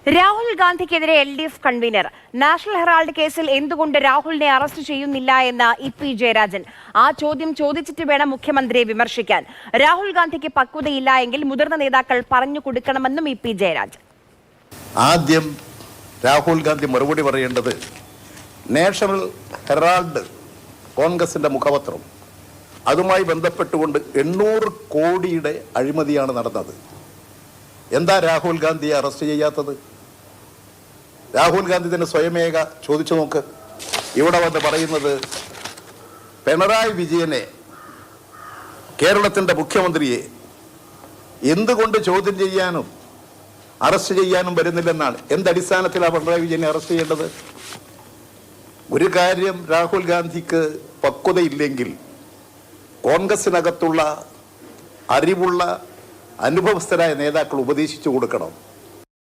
രാഹുൽ ഗാന്ധിക്കെതിരെ LDF കൺവീനർ National Herald കേസിൽ എന്തുകൊണ്ട് രാഹുലിനെ അറസ്റ്റ് ചെയ്യുന്നില്ല എന്ന് ഇ.പി. ജയരാജൻ. ആ ചോദ്യം ചോദിച്ചിട്ട് വേണം മുഖ്യമന്ത്രിയെ വിമർശിക്കാൻ. രാഹുൽ ഗാന്ധിക്ക് പക്വതയില്ല എങ്കിൽ മുതിർന്ന നേതാക്കൾ പറഞ്ഞു കൊടുക്കണമെന്നും ഇ.പി. ജയരാജൻ. ആദ്യം രാഹുൽ ഗാന്ധി മറുപടി പറയേണ്ടത് നാഷണൽ ഹെറാൾഡ് കോൺഗ്രസിന്റെ മുഖപത്രം, അതുമായി ബന്ധപ്പെട്ടുകൊണ്ട് 800 കോടിയുടെ അഴിമതിയാണ് നടന്നത്. എന്താ രാഹുൽ ഗാന്ധിയെ അറസ്റ്റ് ചെയ്യാത്തത്? രാഹുൽ ഗാന്ധി തന്നെ സ്വയമേക ചോദിച്ചു നോക്ക്. ഇവിടെ വന്ന് പറയുന്നത് പിണറായി വിജയനെ, കേരളത്തിൻ്റെ മുഖ്യമന്ത്രിയെ എന്തുകൊണ്ട് ചോദ്യം ചെയ്യാനും അറസ്റ്റ് ചെയ്യാനും വരുന്നില്ലെന്നാണ്. എന്തടിസ്ഥാനത്തിലാണ് പിണറായി വിജയനെ അറസ്റ്റ് ചെയ്യേണ്ടത്? ഒരു കാര്യം, രാഹുൽ ഗാന്ധിക്ക് പക്വതയില്ലെങ്കിൽ കോൺഗ്രസിനകത്തുള്ള അറിവുള്ള അനുഭവസ്ഥരായ നേതാക്കൾ ഉപദേശിച്ചു കൊടുക്കണം.